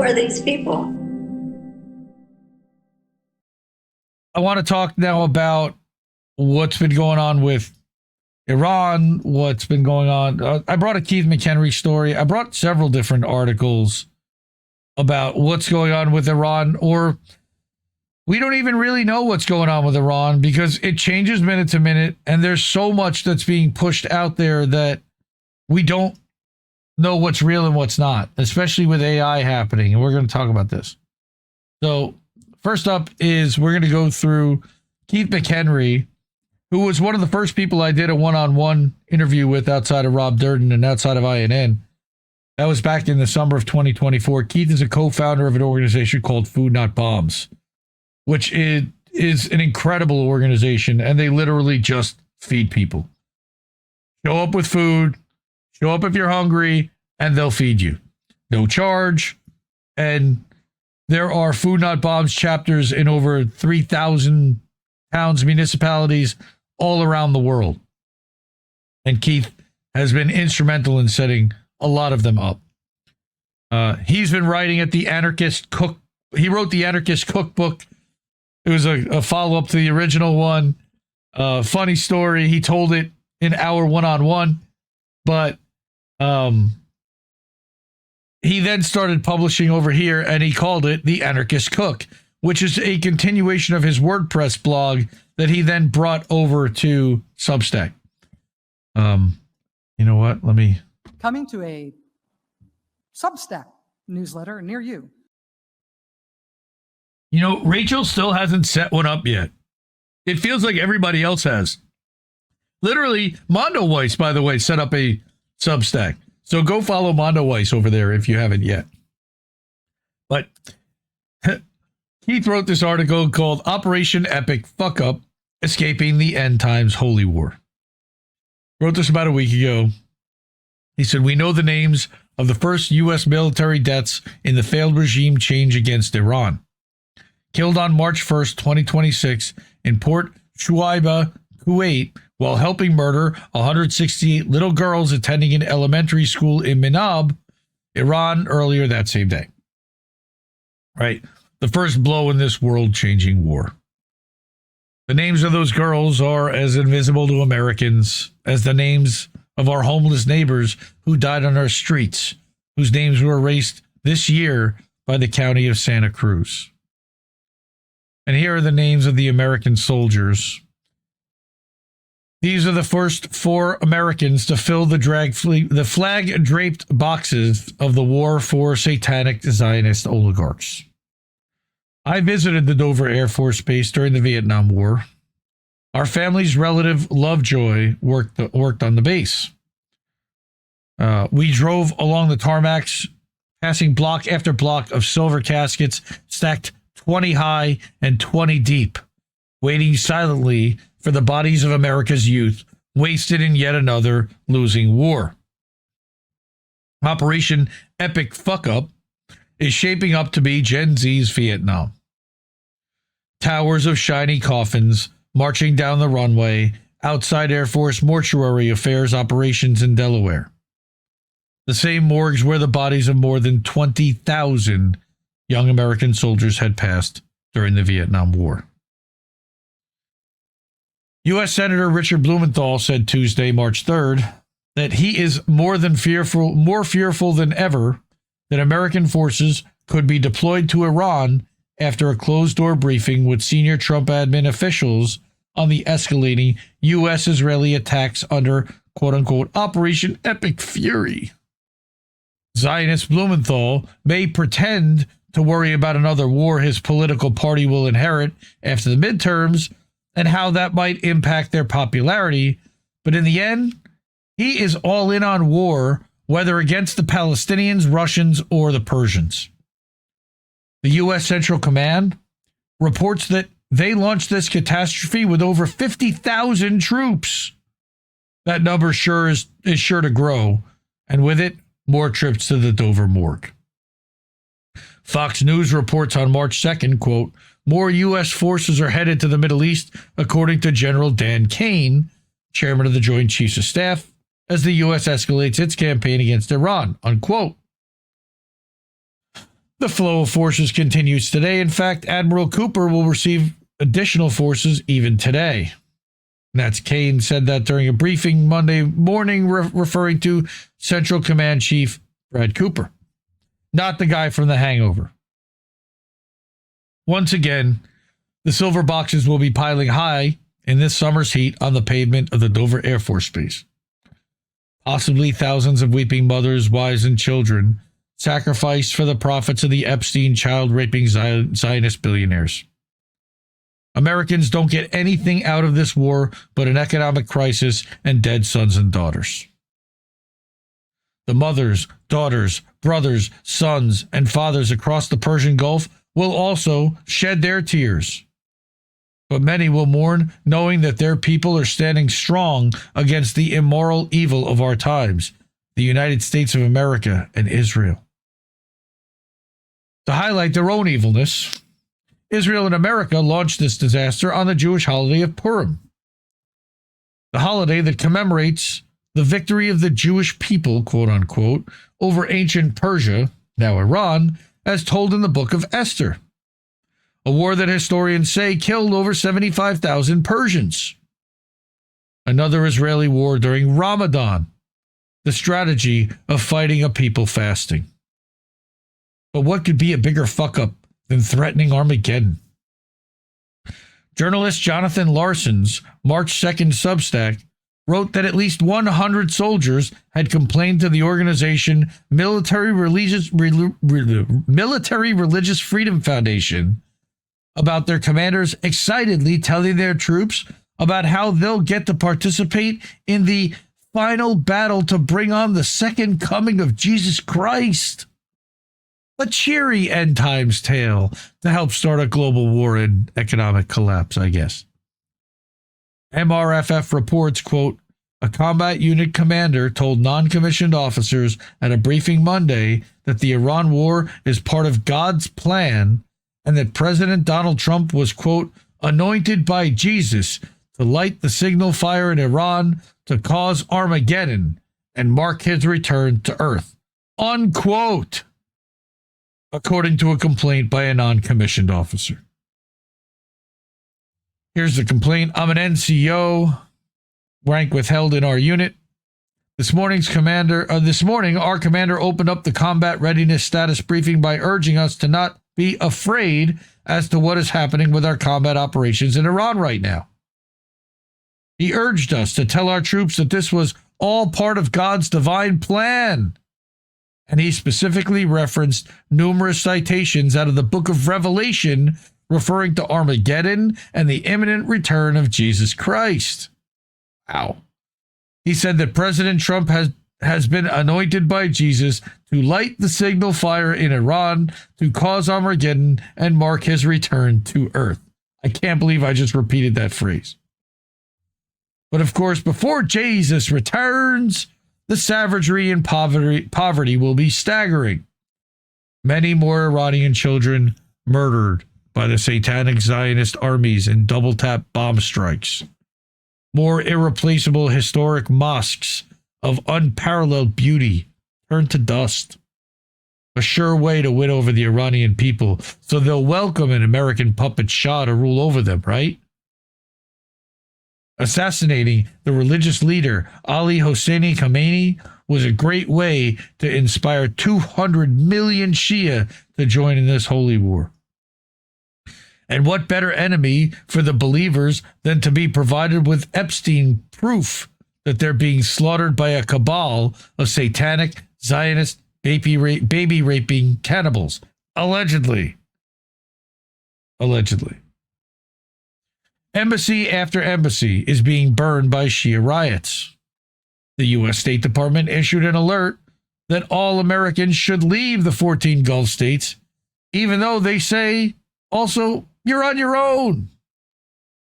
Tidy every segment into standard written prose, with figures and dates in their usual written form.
are these people? I want to talk now about what's been going on with Iran, what's been going on. I brought a Keith McHenry story. I brought several different articles about what's going on with Iran, or we don't even really know what's going on with Iran because it changes minute to minute, and there's so much that's being pushed out there that we don't know what's real and what's not, especially with AI happening, and we're going to talk about this. So first up is we're going to go through Keith McHenry, who was one of the first people I did a one-on-one interview with outside of Rob Durden and outside of INN. That was back in the summer of 2024. Keith is a co-founder of an organization called Food Not Bombs, which is an incredible organization, and they literally just feed people. Show up with food, show up if you're hungry, and they'll feed you. No charge. And there are Food Not Bombs chapters in over 3,000 towns, municipalities all around the world. And Keith has been instrumental in setting a lot of them up. He's been writing at the Anarchist Cook. He wrote the Anarchist Cookbook. It was a follow-up to the original one. Funny story. He told it in our one-on-one, but he then started publishing over here, and he called it the Anarchist Cook, which is a continuation of his WordPress blog that he then brought over to Substack. You know what? Let me... Coming to a Substack newsletter near you. You know, Rachel still hasn't set one up yet. It feels like everybody else has. Literally, Mondo Weiss, by the way, set up a Substack. So go follow Mondo Weiss over there if you haven't yet. But Keith wrote this article called Operation Epic Fuck Up, Escaping the End Times Holy War. Wrote this about a week ago. He said, we know the names of the first U.S. military deaths in the failed regime change against Iran. Killed on March 1st, 2026 in Port Shuaiba, Kuwait, while helping murder 168 little girls attending an elementary school in Minab, Iran, earlier that same day. Right? The first blow in this world-changing war. The names of those girls are as invisible to Americans as the names of our homeless neighbors who died on our streets, whose names were erased this year by the county of Santa Cruz. And here are the names of the American soldiers. These are the first 4 Americans to fill the flag-draped boxes of the war for satanic Zionist oligarchs. I visited the Dover Air Force Base during the Vietnam War. Our family's relative Lovejoy worked on the base. We drove along the tarmacs, passing block after block of silver caskets stacked 20 high and 20 deep, waiting silently for the bodies of America's youth, wasted in yet another losing war. Operation Epic Fuck Up is shaping up to be Gen Z's Vietnam. Towers of shiny coffins marching down the runway outside Air Force Mortuary Affairs operations in Delaware. The same morgues where the bodies of more than 20,000 young American soldiers had passed during the Vietnam War. U.S. Senator Richard Blumenthal said Tuesday, March 3rd, that he is more fearful than ever that American forces could be deployed to Iran after a closed-door briefing with senior Trump admin officials on the escalating U.S.-Israeli attacks under, quote-unquote, Operation Epic Fury. Zionist Blumenthal may pretend to worry about another war his political party will inherit after the midterms and how that might impact their popularity, but in the end, he is all in on war, whether against the Palestinians, Russians, or the Persians. The U.S. Central Command reports that they launched this catastrophe with over 50,000 troops. That number is sure to grow, and with it, more trips to the Dover morgue. Fox News reports on March 2nd, quote, more U.S. forces are headed to the Middle East, according to General Dan Kane, chairman of the Joint Chiefs of Staff, as the U.S. escalates its campaign against Iran, unquote. The flow of forces continues today. In fact, Admiral Cooper will receive additional forces even today. That's Kane said that during a briefing Monday morning, referring to Central Command Chief Brad Cooper, not the guy from The Hangover. Once again, the silver boxes will be piling high in this summer's heat on the pavement of the Dover Air Force Base. Possibly thousands of weeping mothers, wives, and children sacrificed for the profits of the Epstein child-raping Zionist billionaires. Americans don't get anything out of this war but an economic crisis and dead sons and daughters. The mothers, daughters, brothers, sons, and fathers across the Persian Gulf will also shed their tears. But many will mourn knowing that their people are standing strong against the immoral evil of our times, the United States of America and Israel. To highlight their own evilness, Israel and America launched this disaster on the Jewish holiday of Purim, the holiday that commemorates the victory of the Jewish people, quote unquote, over ancient Persia, now Iran, as told in the book of Esther, a war that historians say killed over 75,000 Persians. Another Israeli war during Ramadan, the strategy of fighting a people fasting. But what could be a bigger fuck-up than threatening Armageddon? Journalist Jonathan Larson's March 2nd Substack wrote that at least 100 soldiers had complained to the organization Military Religious Freedom Foundation about their commanders excitedly telling their troops about how they'll get to participate in the final battle to bring on the second coming of Jesus Christ. A cheery end times tale to help start a global war and economic collapse, I guess. MRFF reports, quote, a combat unit commander told non-commissioned officers at a briefing Monday that the Iran war is part of God's plan and that President Donald Trump was, quote, anointed by Jesus to light the signal fire in Iran to cause Armageddon and mark his return to Earth, unquote, according to a complaint by a non-commissioned officer. Here's the complaint. I'm an NCO, rank withheld in our unit. This morning, our commander opened up the combat readiness status briefing by urging us to not be afraid as to what is happening with our combat operations in Iran right now. He urged us to tell our troops that this was all part of God's divine plan. And he specifically referenced numerous citations out of the book of Revelation referring to Armageddon and the imminent return of Jesus Christ. Wow. He said that President Trump has been anointed by Jesus to light the signal fire in Iran to cause Armageddon and mark his return to Earth. I can't believe I just repeated that phrase. But of course, before Jesus returns, the savagery and poverty will be staggering. Many more Iranian children murdered by the satanic Zionist armies in double-tap bomb strikes. More irreplaceable historic mosques of unparalleled beauty turned to dust. A sure way to win over the Iranian people so they'll welcome an American puppet Shah to rule over them, right? Assassinating the religious leader Ali Hosseini Khamenei was a great way to inspire 200 million Shia to join in this holy war. And what better enemy for the believers than to be provided with Epstein proof that they're being slaughtered by a cabal of satanic Zionist baby raping cannibals. Allegedly. Embassy after embassy is being burned by Shia riots. The U.S. State Department issued an alert that all Americans should leave the 14 Gulf states, even though they say also, you're on your own.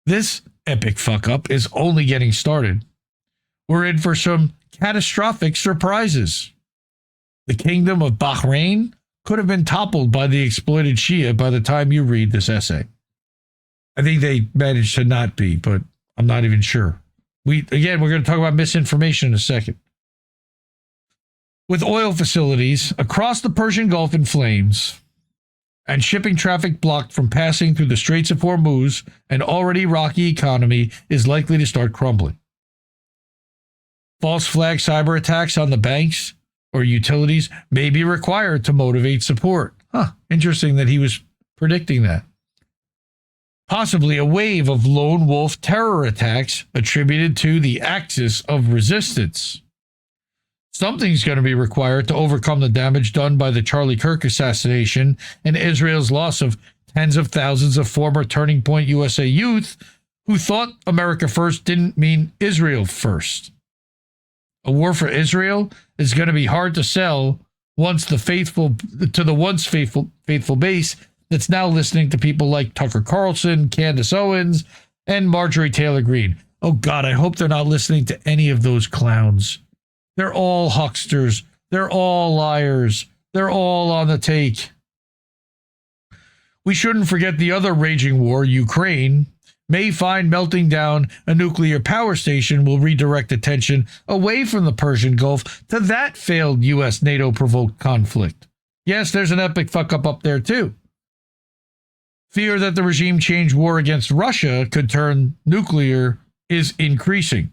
This epic fuck-up is only getting started. We're in for some catastrophic surprises. The kingdom of Bahrain could have been toppled by the exploited Shia by the time you read this essay. I think they managed to not be, but I'm not even sure. We're going to talk about misinformation in a second. With oil facilities across the Persian Gulf in flames, and shipping traffic blocked from passing through the Straits of Hormuz, an already rocky economy is likely to start crumbling. False flag cyber attacks on the banks or utilities may be required to motivate support. Interesting that he was predicting that. Possibly a wave of lone wolf terror attacks attributed to the axis of resistance. Something's going to be required to overcome the damage done by the Charlie Kirk assassination and Israel's loss of tens of thousands of former Turning Point USA youth who thought America first didn't mean Israel first. A war for Israel is going to be hard to sell once the once faithful base that's now listening to people like Tucker Carlson, Candace Owens, and Marjorie Taylor Greene. Oh God, I hope they're not listening to any of those clowns. They're all hucksters. They're all liars. They're all on the take. We shouldn't forget the other raging war, Ukraine, may find melting down a nuclear power station will redirect attention away from the Persian Gulf to that failed U.S. NATO-provoked conflict. Yes, there's an epic fuck-up up there, too. Fear that the regime change war against Russia could turn nuclear is increasing.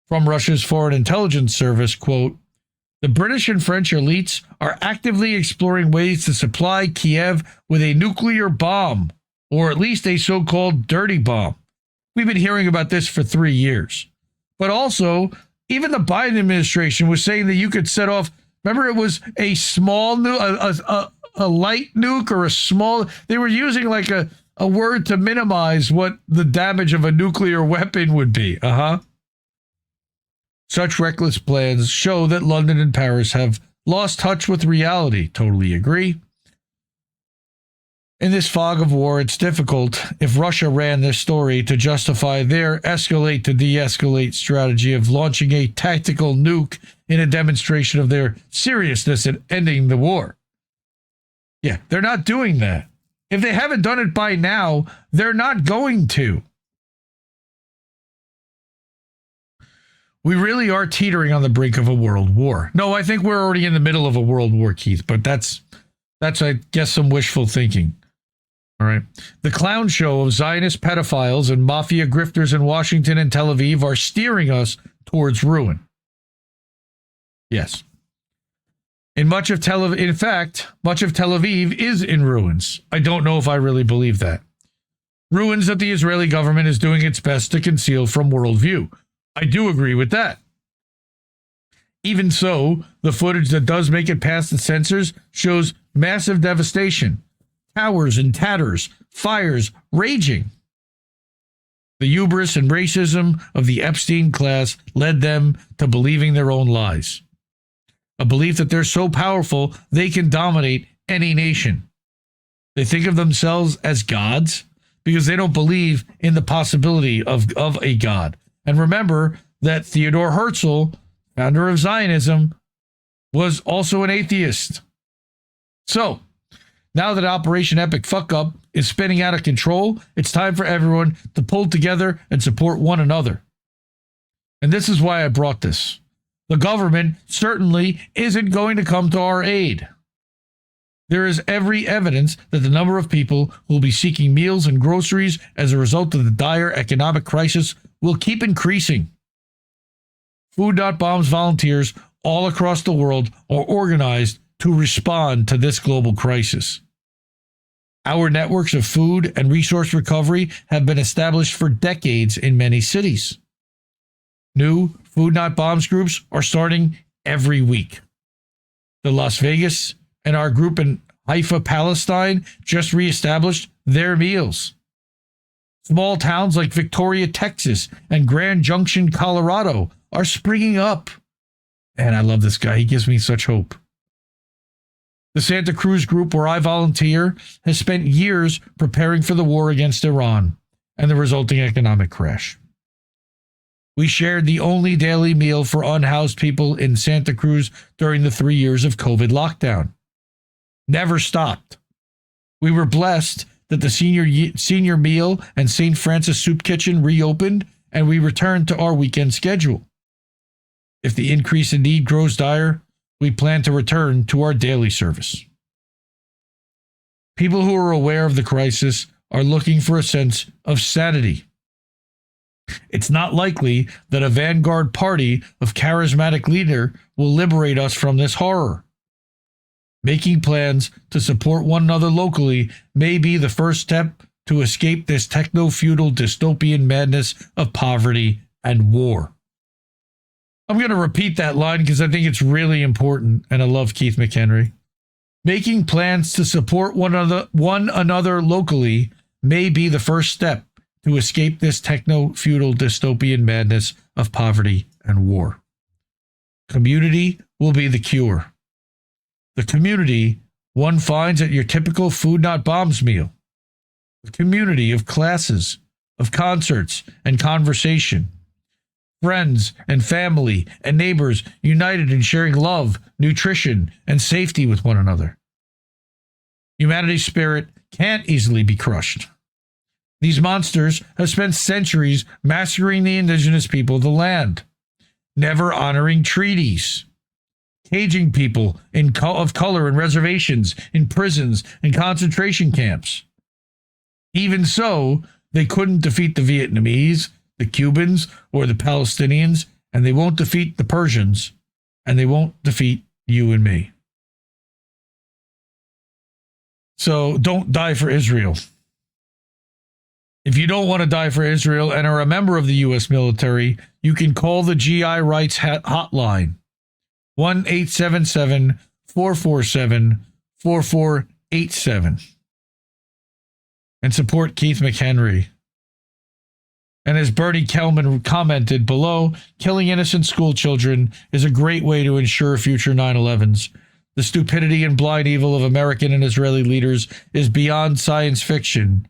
From Russia's Foreign Intelligence Service, quote, the British and French elites are actively exploring ways to supply Kiev with a nuclear bomb, or at least a so-called dirty bomb. We've been hearing about this for 3 years. But also, even the Biden administration was saying that you could set off, remember it was a small nuke, a light nuke or a small, they were using like a word to minimize what the damage of a nuclear weapon would be. Such reckless plans show that London and Paris have lost touch with reality. Totally agree. In this fog of war, it's difficult if Russia ran this story to justify their escalate to de-escalate strategy of launching a tactical nuke in a demonstration of their seriousness in ending the war. Yeah, they're not doing that. If they haven't done it by now, they're not going to. We really are teetering on the brink of a world war. No, I think we're already in the middle of a world war, Keith, but that's I guess, some wishful thinking. All right. The clown show of Zionist pedophiles and mafia grifters in Washington and Tel Aviv are steering us towards ruin. Yes. In fact, much of Tel Aviv is in ruins. I don't know if I really believe that. Ruins that the Israeli government is doing its best to conceal from worldview. I do agree with that. Even so, the footage that does make it past the censors shows massive devastation, towers and tatters, fires raging. The hubris and racism of the Epstein class led them to believing their own lies. A belief that they're so powerful they can dominate any nation. They think of themselves as gods because they don't believe in the possibility of a god. And remember that Theodore Herzl, founder of Zionism, was also an atheist. So, now that Operation Epic Fuck-Up is spinning out of control, it's time for everyone to pull together and support one another. And this is why I brought this. The government certainly isn't going to come to our aid. There is every evidence that the number of people who will be seeking meals and groceries as a result of the dire economic crisis will keep increasing. Food Not Bombs volunteers all across the world are organized to respond to this global crisis. Our networks of food and resource recovery have been established for decades in many cities. New Food Not Bombs groups are starting every week. The Las Vegas and our group in Haifa, Palestine, just reestablished their meals. Small towns like Victoria, Texas, and Grand Junction, Colorado, are springing up. And I love this guy. He gives me such hope. The Santa Cruz group, where I volunteer, has spent years preparing for the war against Iran and the resulting economic crash. We shared the only daily meal for unhoused people in Santa Cruz during the 3 years of COVID lockdown. Never stopped. We were blessed that the senior meal and St. Francis Soup Kitchen reopened, and we returned to our weekend schedule. If the increase in need grows dire, we plan to return to our daily service. People who are aware of the crisis are looking for a sense of sanity. It's not likely that a vanguard party of charismatic leader will liberate us from this horror. Making plans to support one another locally may be the first step to escape this techno-feudal dystopian madness of poverty and war. I'm going to repeat that line because I think it's really important, and I love Keith McHenry. Making plans to support one another locally may be the first step to escape this techno-feudal dystopian madness of poverty and war. Community will be the cure. The community one finds at your typical Food Not Bombs meal. A community of classes, of concerts and conversation. Friends and family and neighbors united in sharing love, nutrition, and safety with one another. Humanity's spirit can't easily be crushed. These monsters have spent centuries massacring the indigenous people of the land, never honoring treaties, caging people of color in reservations, in prisons, and concentration camps. Even so, they couldn't defeat the Vietnamese, the Cubans, or the Palestinians, and they won't defeat the Persians, and they won't defeat you and me. So don't die for Israel. If you don't want to die for Israel and are a member of the U.S. military, you can call the GI Rights Hotline, 1-877-447-4487, and support Keith McHenry. And as Bernie Kellman commented below, killing innocent school children is a great way to ensure future 9/11s. The stupidity and blind evil of American and Israeli leaders is beyond science fiction.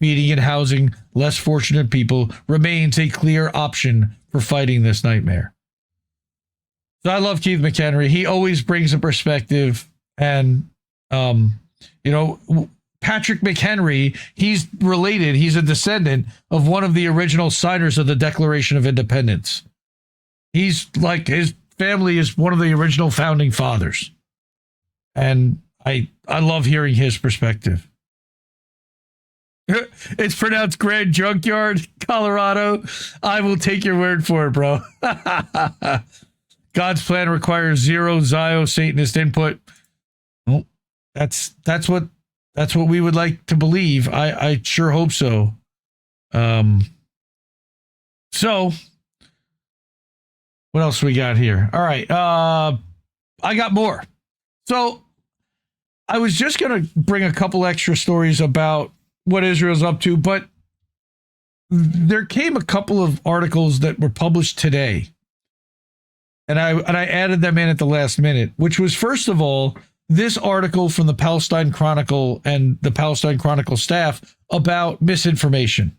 Feeding and housing less fortunate people remains a clear option for fighting this nightmare. So I love Keith McHenry. He always brings a perspective. And, Patrick McHenry, he's related. He's a descendant of one of the original signers of the Declaration of Independence. He's like, his family is one of the original founding fathers. And I love hearing his perspective. It's pronounced Grand Junkyard, Colorado. I will take your word for it, bro. God's plan requires zero Zio Satanist input. Well, that's what we would like to believe. I sure hope so. So what else we got here? All right. I got more. So I was just going to bring a couple extra stories about what Israel's up to, but there came a couple of articles that were published today, and I added them in at the last minute, which was, first of all, this article from the Palestine Chronicle and the Palestine Chronicle staff about misinformation.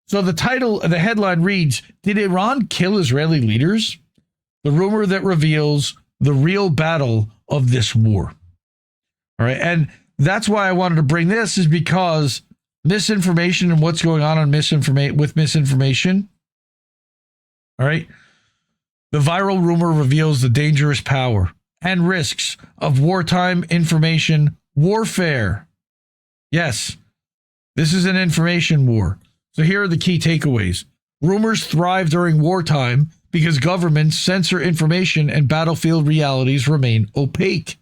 So the headline reads, "Did Iran kill Israeli leaders? The rumor that reveals the real battle of this war." All right, and that's why I wanted to bring this, is because misinformation and what's going on with misinformation. All right. The viral rumor reveals the dangerous power and risks of wartime information warfare. Yes, this is an information war. So here are the key takeaways. Rumors thrive during wartime because governments censor information and battlefield realities remain opaque.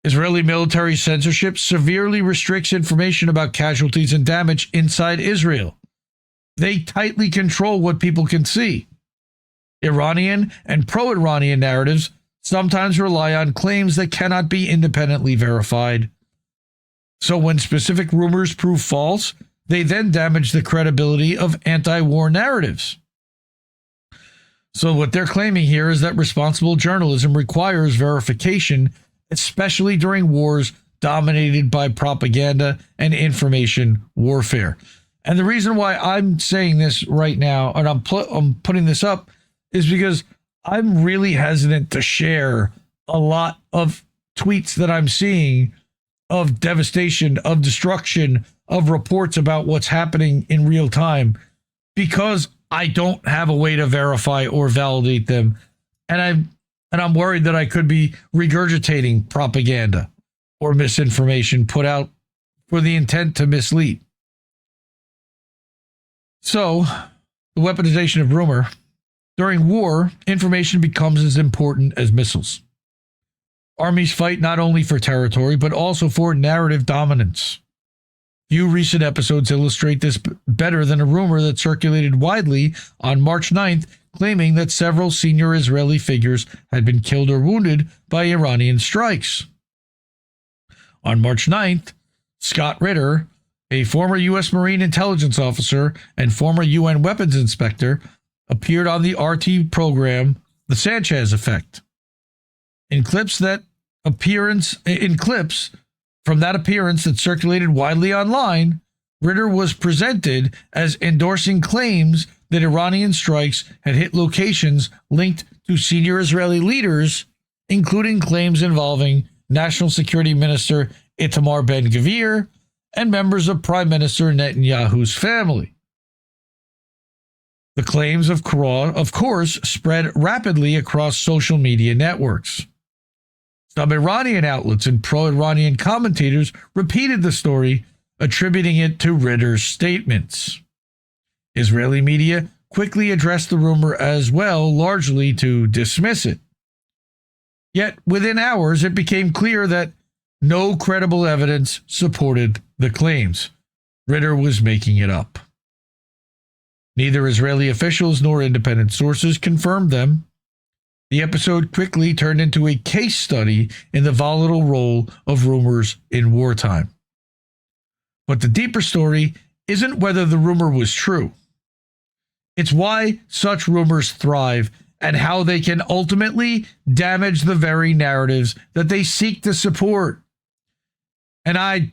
Israeli military censorship severely restricts information about casualties and damage inside Israel. They tightly control what people can see. Iranian and pro-Iranian narratives sometimes rely on claims that cannot be independently verified. So when specific rumors prove false, they then damage the credibility of anti-war narratives. So what they're claiming here is that responsible journalism requires verification, especially during wars dominated by propaganda and information warfare. And the reason why I'm saying this right now, and I'm putting this up, is because I'm really hesitant to share a lot of tweets that I'm seeing of devastation, of destruction, of reports about what's happening in real time, because I don't have a way to verify or validate them. And I'm worried that I could be regurgitating propaganda or misinformation put out for the intent to mislead. So, the weaponization of rumor. During war, information becomes as important as missiles. Armies fight not only for territory, but also for narrative dominance. Few recent episodes illustrate this better than a rumor that circulated widely on March 9th, claiming that several senior Israeli figures had been killed or wounded by Iranian strikes. On March 9th, Scott Ritter, a former U.S. Marine intelligence officer and former UN weapons inspector, appeared on the RT program The Sanchez Effect. In clips from that appearance that circulated widely online, Ritter was presented as endorsing claims that Iranian strikes had hit locations linked to senior Israeli leaders, including claims involving National Security Minister Itamar Ben-Gvir and members of Prime Minister Netanyahu's family. The claims, of course, spread rapidly across social media networks. Some Iranian outlets and pro-Iranian commentators repeated the story, attributing it to Ritter's statements. Israeli media quickly addressed the rumor as well, largely to dismiss it. Yet, within hours, it became clear that no credible evidence supported the claims. Ritter was making it up. Neither Israeli officials nor independent sources confirmed them. The episode quickly turned into a case study in the volatile role of rumors in wartime. But the deeper story isn't whether the rumor was true. It's why such rumors thrive and how they can ultimately damage the very narratives that they seek to support. And I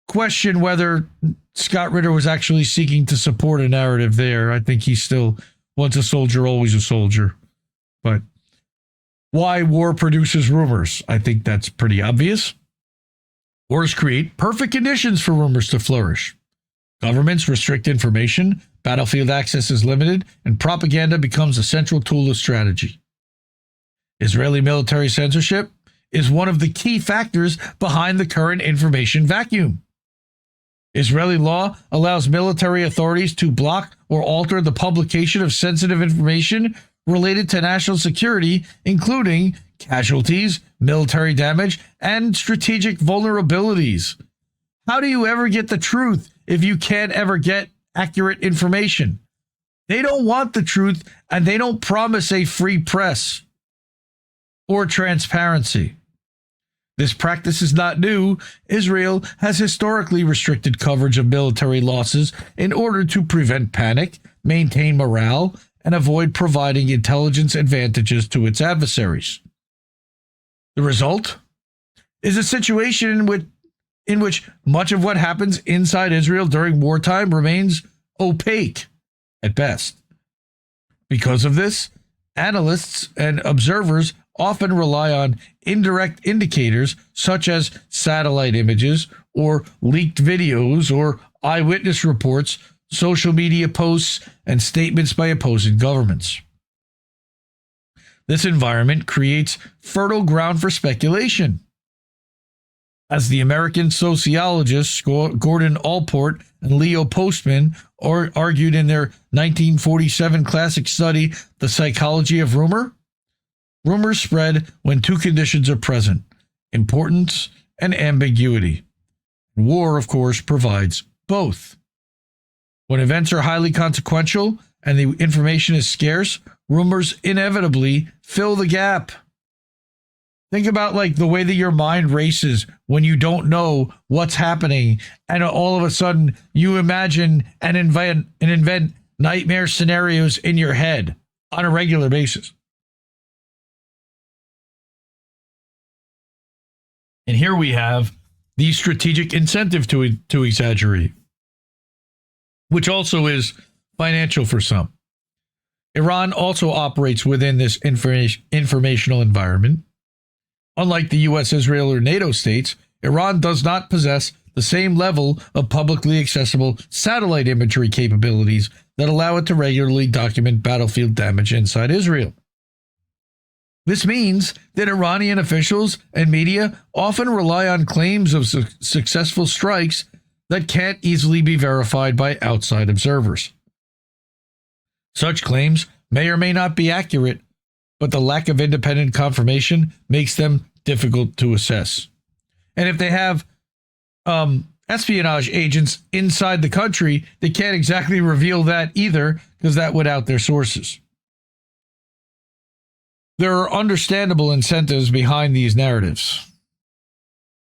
question whether Scott Ritter was actually seeking to support a narrative there. I think he's still, once a soldier, always a soldier. But why war produces rumors? I think that's pretty obvious. Wars create perfect conditions for rumors to flourish. Governments restrict information, battlefield access is limited, and propaganda becomes a central tool of strategy. Israeli military censorship is one of the key factors behind the current information vacuum. Israeli law allows military authorities to block or alter the publication of sensitive information related to national security, including casualties, military damage, and strategic vulnerabilities. How do you ever get the truth if you can't ever get accurate information? They don't want the truth, and they don't promise a free press or transparency. This practice is not new. Israel has historically restricted coverage of military losses in order to prevent panic, maintain morale, and avoid providing intelligence advantages to its adversaries. The result is a situation in which much of what happens inside Israel during wartime remains opaque at best. Because of this, analysts and observers often rely on indirect indicators such as satellite images or leaked videos or eyewitness reports, social media posts, and statements by opposing governments. This environment creates fertile ground for speculation. As the American sociologists Gordon Allport and Leo Postman argued in their 1947 classic study, The Psychology of Rumor, rumors spread when two conditions are present: importance and ambiguity. War, of course, provides both. When events are highly consequential and the information is scarce, rumors inevitably fill the gap. Think about like the way that your mind races when you don't know what's happening, and all of a sudden you imagine and invent nightmare scenarios in your head on a regular basis. And here we have the strategic incentive to exaggerate, which also is financial for some. Iran also operates within this informational environment. Unlike the US, Israel, or NATO states, Iran does not possess the same level of publicly accessible satellite imagery capabilities that allow it to regularly document battlefield damage inside Israel. This means that Iranian officials and media often rely on claims of successful strikes that can't easily be verified by outside observers. Such claims may or may not be accurate, but the lack of independent confirmation makes them difficult to assess. And if they have espionage agents inside the country, they can't exactly reveal that either, because that would out their sources. There are understandable incentives behind these narratives.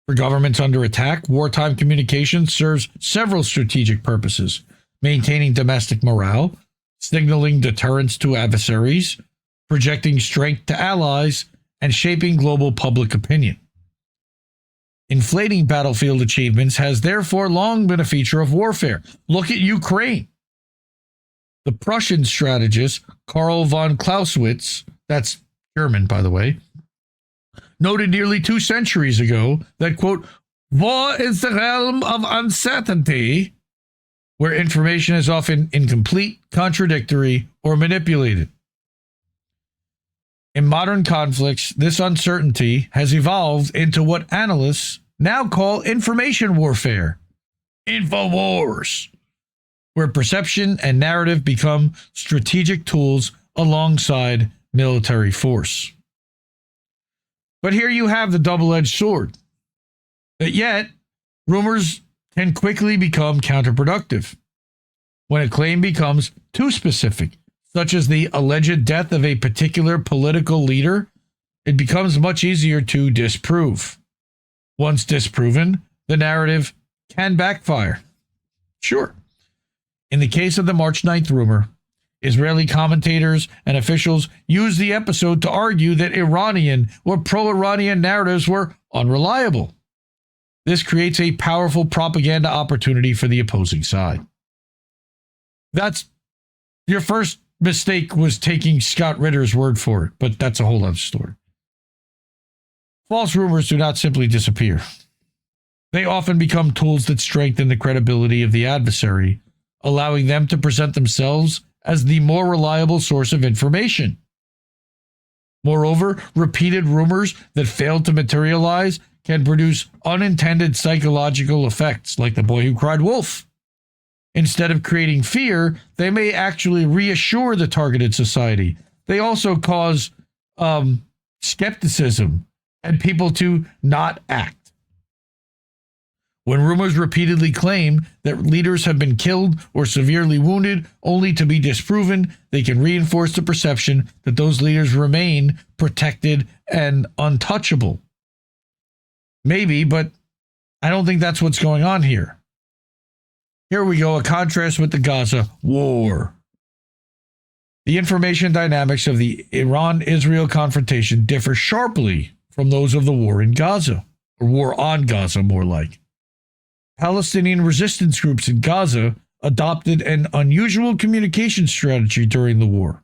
For governments under attack, wartime communication serves several strategic purposes: maintaining domestic morale, signaling deterrence to adversaries, projecting strength to allies, and shaping global public opinion. Inflating battlefield achievements has therefore long been a feature of warfare. Look at Ukraine. The Prussian strategist Karl von Clausewitz, that's German, by the way, noted nearly 2 centuries ago that, quote, war is the realm of uncertainty, where information is often incomplete, contradictory, or manipulated. In modern conflicts, this uncertainty has evolved into what analysts now call information warfare, InfoWars, where perception and narrative become strategic tools alongside military force. But here you have the double-edged sword. Yet, rumors can quickly become counterproductive. When a claim becomes too specific, such as the alleged death of a particular political leader, it becomes much easier to disprove. Once disproven, the narrative can backfire. Sure. In the case of the March 9th rumor, Israeli commentators and officials used the episode to argue that Iranian or pro-Iranian narratives were unreliable. This creates a powerful propaganda opportunity for the opposing side. That's your first mistake, was taking Scott Ritter's word for it, but that's a whole other story. False rumors do not simply disappear. They often become tools that strengthen the credibility of the adversary, allowing them to present themselves as the more reliable source of information. Moreover, repeated rumors that fail to materialize can produce unintended psychological effects, like the boy who cried wolf. Instead of creating fear, they may actually reassure the targeted society. They also cause skepticism and people to not act. When rumors repeatedly claim that leaders have been killed or severely wounded only to be disproven, they can reinforce the perception that those leaders remain protected and untouchable. Maybe, but I don't think that's what's going on here. Here we go, a contrast with the Gaza war. The information dynamics of the Iran-Israel confrontation differ sharply from those of the war in Gaza, or war on Gaza, more like. Palestinian resistance groups in Gaza adopted an unusual communication strategy during the war.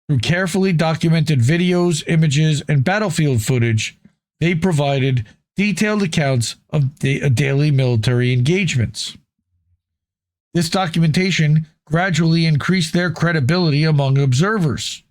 Through carefully documented videos, images, and battlefield footage, they provided detailed accounts of daily military engagements. This documentation gradually increased their credibility among observers.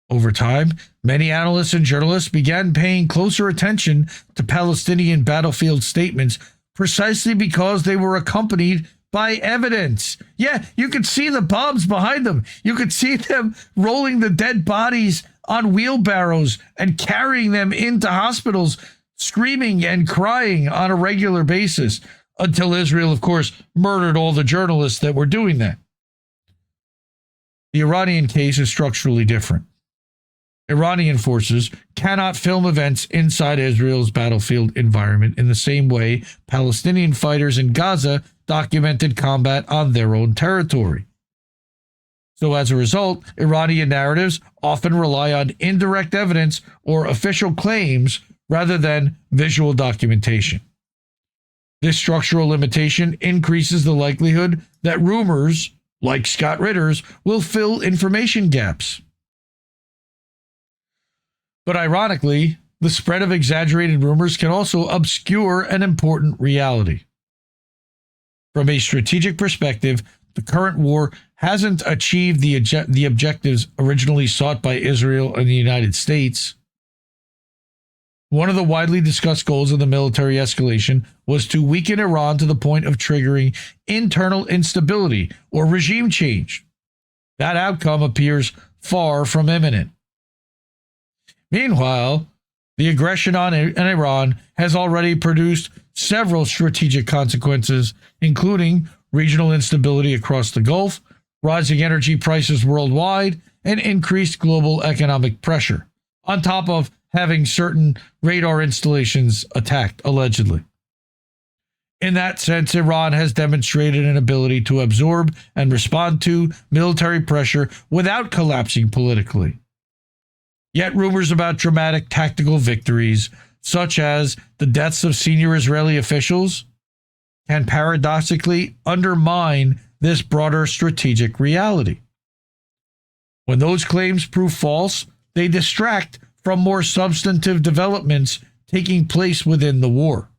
Over time, many analysts and journalists began paying closer attention to Palestinian battlefield statements precisely because they were accompanied by evidence. Yeah, you could see the bombs behind them. You could see them rolling the dead bodies on wheelbarrows and carrying them into hospitals, screaming and crying on a regular basis, until Israel, of course, murdered all the journalists that were doing that. The Iranian case is structurally different. Iranian forces cannot film events inside Israel's battlefield environment in the same way Palestinian fighters in Gaza documented combat on their own territory. So as a result, Iranian narratives often rely on indirect evidence or official claims rather than visual documentation. This structural limitation increases the likelihood that rumors, like Scott Ritter's, will fill information gaps. But ironically, the spread of exaggerated rumors can also obscure an important reality. From a strategic perspective, the current war hasn't achieved the objectives originally sought by Israel and the United States. One of the widely discussed goals of the military escalation was to weaken Iran to the point of triggering internal instability or regime change. That outcome appears far from imminent. Meanwhile, the aggression on Iran has already produced several strategic consequences, including regional instability across the Gulf, rising energy prices worldwide, and increased global economic pressure, on top of having certain radar installations attacked, allegedly. In that sense, Iran has demonstrated an ability to absorb and respond to military pressure without collapsing politically. Yet rumors about dramatic tactical victories, such as the deaths of senior Israeli officials, can paradoxically undermine this broader strategic reality. When those claims prove false, they distract from more substantive developments taking place within the war.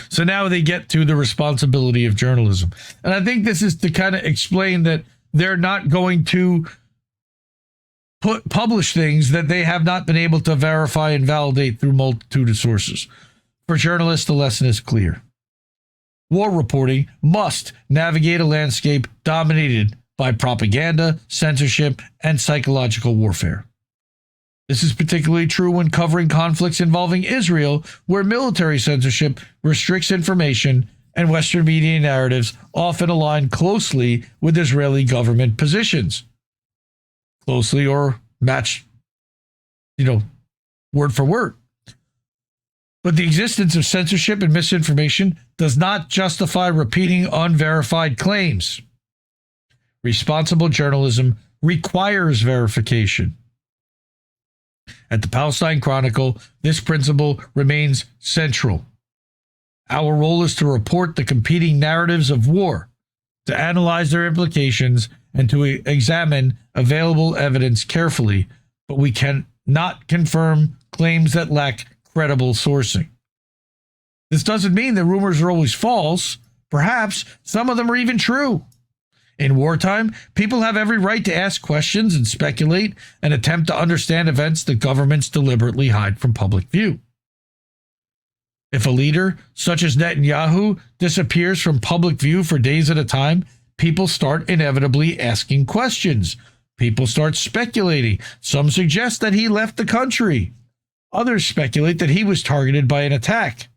So now they get to the responsibility of journalism. And I think this is to kind of explain that they're not going to publish things that they have not been able to verify and validate through multitude of sources. For journalists, the lesson is clear. War reporting must navigate a landscape dominated by propaganda, censorship, and psychological warfare. This is particularly true when covering conflicts involving Israel, where military censorship restricts information and Western media narratives often align closely with Israeli government positions. Closely or match, word for word. But the existence of censorship and misinformation does not justify repeating unverified claims. Responsible journalism requires verification. At the Palestine Chronicle, this principle remains central. Our role is to report the competing narratives of war, to analyze their implications, and to examine available evidence carefully, but we cannot confirm claims that lack credible sourcing. This doesn't mean that rumors are always false. Perhaps some of them are even true. In wartime, people have every right to ask questions and speculate and attempt to understand events that governments deliberately hide from public view. If a leader, such as Netanyahu, disappears from public view for days at a time, people start inevitably asking questions. People start speculating. Some suggest that he left the country. Others speculate that he was targeted by an attack.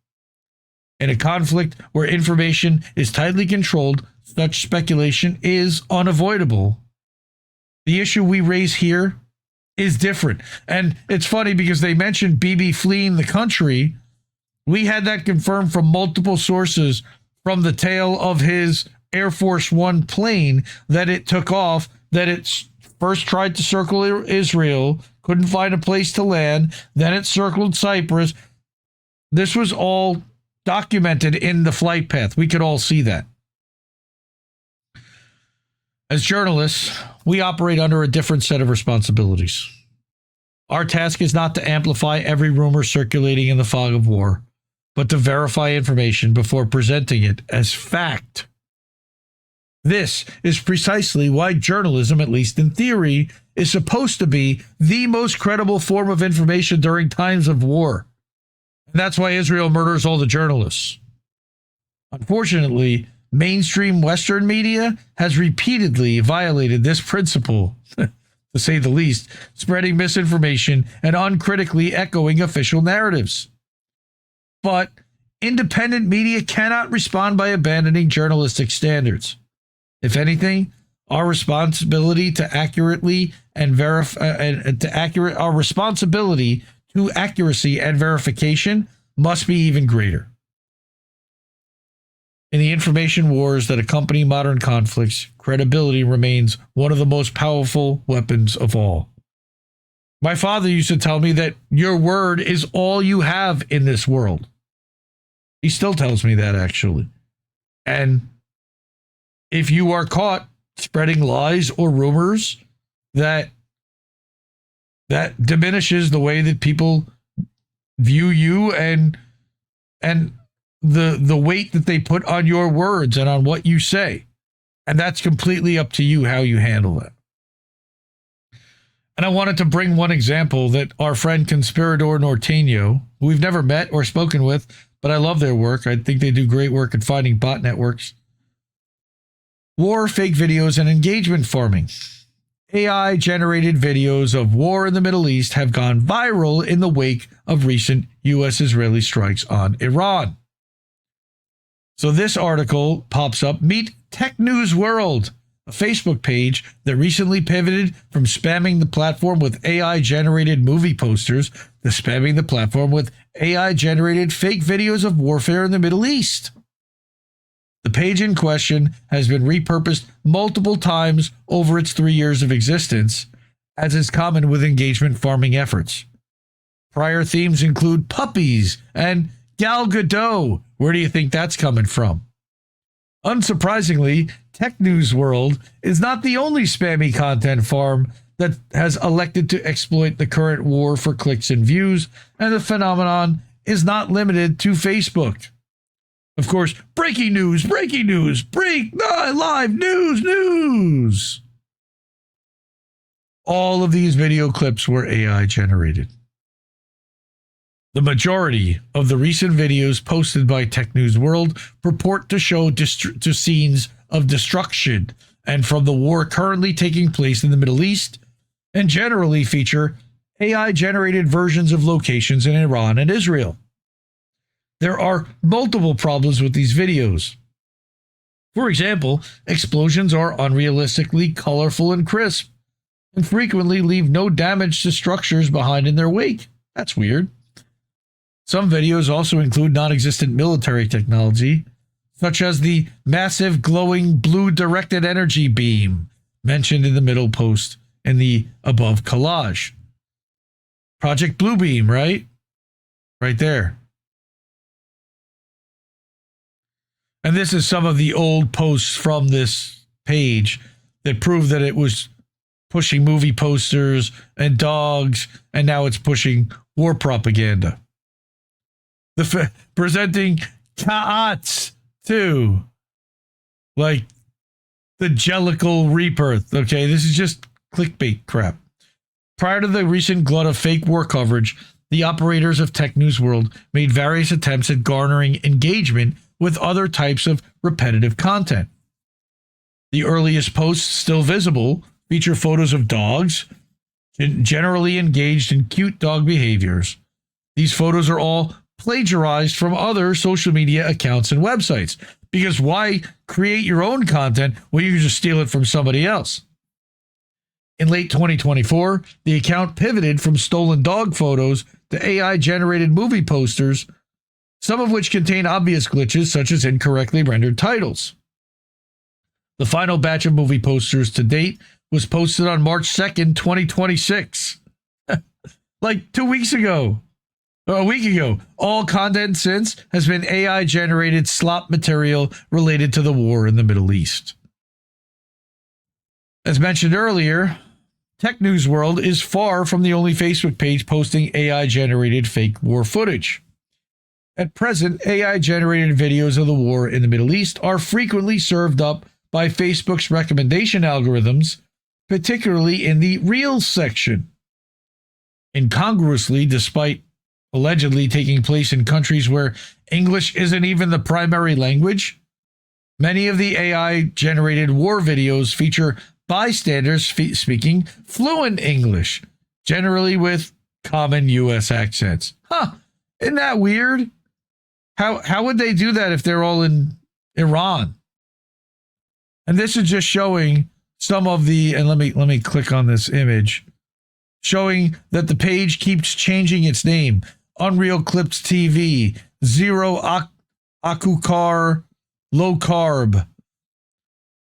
In a conflict where information is tightly controlled, such speculation is unavoidable. The issue we raise here is different. And it's funny because they mentioned Bibi fleeing the country. We had that confirmed from multiple sources from the tail of his Air Force One plane that it took off, that it first tried to circle Israel, couldn't find a place to land, then it circled Cyprus. This was all documented in the flight path. We could all see that. As journalists, we operate under a different set of responsibilities. Our task is not to amplify every rumor circulating in the fog of war, but to verify information before presenting it as fact. This is precisely why journalism, at least in theory, is supposed to be the most credible form of information during times of war. And that's why Israel murders all the journalists. Unfortunately, mainstream Western media has repeatedly violated this principle, to say the least, spreading misinformation and uncritically echoing official narratives. But independent media cannot respond by abandoning journalistic standards. If anything, our responsibility to accurately and our responsibility to accuracy and verification must be even greater. In the information wars that accompany modern conflicts, credibility remains one of the most powerful weapons of all. My father used to tell me that your word is all you have in this world. He still tells me that, actually. And if you are caught spreading lies or rumors that diminishes the way that people view you and the weight that they put on your words and on what you say, And that's completely up to you how you handle it. And I wanted to bring one example that our friend Conspirador Norteño, who we've never met or spoken with, but I love their work. I think they do great work at finding bot networks. War, fake videos, and engagement farming. AI-generated videos of war in the Middle East have gone viral in the wake of recent U.S.-Israeli strikes on Iran. So this article pops up. Meet Tech News World, a Facebook page that recently pivoted from spamming the platform with AI-generated movie posters to spamming the platform with AI-generated fake videos of warfare in the Middle East. The page in question has been repurposed multiple times over its 3 years of existence, as is common with engagement farming efforts. Prior themes include puppies and Gal Gadot. Where do you think that's coming from? Unsurprisingly, Tech News World is not the only spammy content farm that has elected to exploit the current war for clicks and views, and the phenomenon is not limited to Facebook. Of course, breaking news, live news. All of these video clips were AI generated. The majority of the recent videos posted by Tech News World purport to show scenes of destruction and from the war currently taking place in the Middle East, and generally feature AI-generated versions of locations in Iran and Israel. There are multiple problems with these videos. For example, explosions are unrealistically colorful and crisp, and frequently leave no damage to structures behind in their wake. That's weird. Some videos also include non-existent military technology, such as the massive glowing blue directed energy beam mentioned in the middle post in the above collage. Project Bluebeam, right? Right there. And this is some of the old posts from this page that prove that it was pushing movie posters and dogs, and now it's pushing war propaganda. Presenting Ckup too, like the Jellicle rebirth. Okay, this is just clickbait crap. Prior to the recent glut of fake war coverage, the operators of Tech News World made various attempts at garnering engagement with other types of repetitive content. The earliest posts still visible feature photos of dogs, generally engaged in cute dog behaviors. These photos are all plagiarized from other social media accounts and websites, because why create your own content when you can just steal it from somebody else? In late 2024, the account pivoted from stolen dog photos to AI-generated movie posters, some of which contain obvious glitches such as incorrectly rendered titles. The final batch of movie posters to date was posted on March 2nd, 2026. Like 2 weeks ago. A week ago. All content since has been AI-generated slop material related to the war in the Middle East. As mentioned earlier, Tech News World is far from the only Facebook page posting AI-generated fake war footage. At present, AI-generated videos of the war in the Middle East are frequently served up by Facebook's recommendation algorithms, particularly in the Reels section. Incongruously, despite allegedly taking place in countries where English isn't even the primary language, many of the AI-generated war videos feature bystanders speaking fluent English, generally with common U.S. accents. Isn't that weird? How would they do that if they're all in Iran? And this is just showing some of the, and let me click on this image, showing that the page keeps changing its name. Unreal Clips TV, Zero Akukar, Low Carb,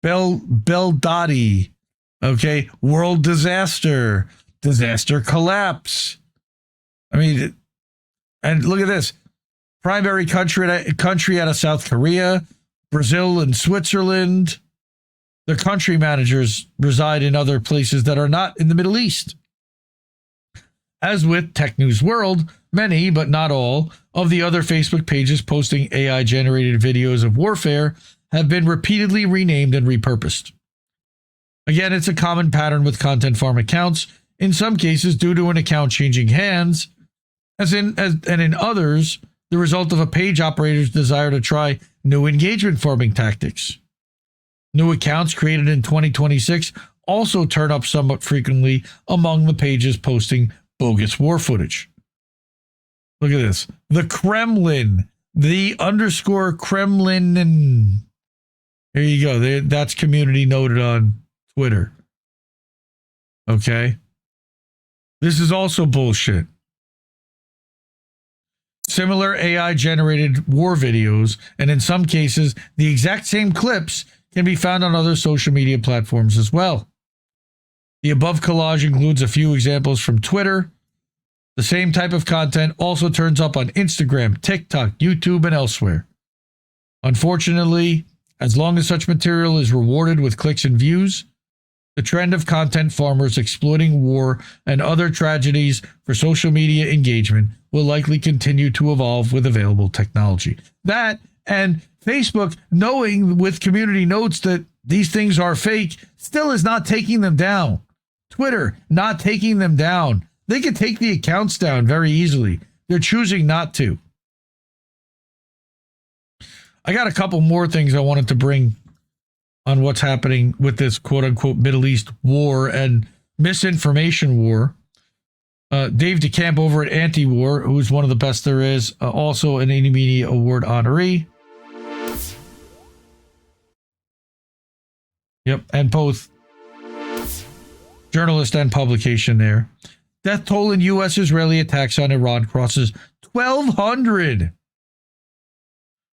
Beldati, okay, World Disaster, Disaster Collapse. I mean, and look at this. Primary country out of South Korea, Brazil, and Switzerland. The country managers reside in other places that are not in the Middle East. As with Tech News World, many, but not all, of the other Facebook pages posting AI-generated videos of warfare have been repeatedly renamed and repurposed. Again, it's a common pattern with content farm accounts, in some cases due to an account changing hands, and in others, the result of a page operator's desire to try new engagement farming tactics. New accounts created in 2026 also turn up somewhat frequently among the pages posting bogus war footage. Look at this. The Kremlin, the _ Kremlin. And there you go. That's community noted on Twitter. Okay. This is also bullshit. Similar AI-generated war videos, and in some cases, the exact same clips can be found on other social media platforms as well. The above collage includes a few examples from Twitter. The same type of content also turns up on Instagram, TikTok, YouTube, and elsewhere. Unfortunately, as long as such material is rewarded with clicks and views, the trend of content farmers exploiting war and other tragedies for social media engagement will likely continue to evolve with available technology. That and Facebook, knowing with community notes that these things are fake, still is not taking them down. Twitter, not taking them down. They can take the accounts down very easily. They're choosing not to. I got a couple more things I wanted to bring on what's happening with this quote-unquote Middle East war and misinformation war. Dave DeCamp over at Antiwar, who's one of the best there is, also an Indie Media Award honoree. Yep, and both journalist and publication there. Death toll in U.S.-Israeli attacks on Iran crosses 1,200.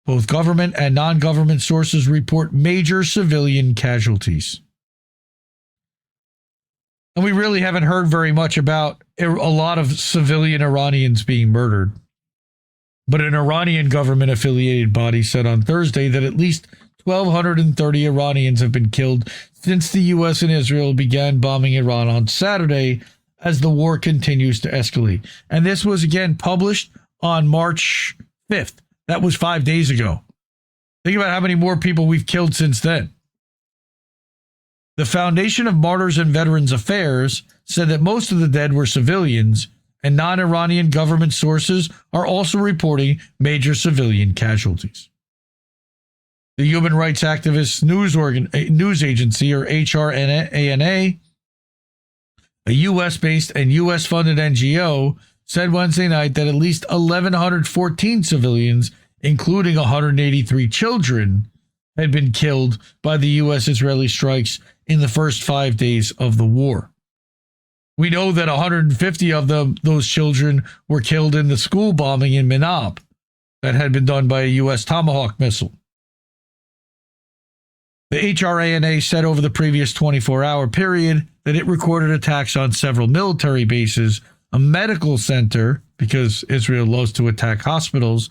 Both government and non-government sources report major civilian casualties. And we really haven't heard very much about a lot of civilian Iranians being murdered. But an Iranian government-affiliated body said on Thursday that at least 1,230 Iranians have been killed since the U.S. and Israel began bombing Iran on Saturday as the war continues to escalate. And this was again published on March 5th. That was 5 days ago. Think about how many more people we've killed since then. The Foundation of Martyrs and Veterans Affairs said that most of the dead were civilians, and non-Iranian government sources are also reporting major civilian casualties. The human rights activist news agency, or HRANA, a U.S.-based and U.S.-funded NGO, said Wednesday night that at least 1,114 civilians, including 183 children, had been killed by the U.S.-Israeli strikes in the first 5 days of the war. We know that 150 of those children were killed in the school bombing in Minab that had been done by a U.S. Tomahawk missile. The HRANA said over the previous 24-hour period that it recorded attacks on several military bases, a medical center, because Israel loves to attack hospitals,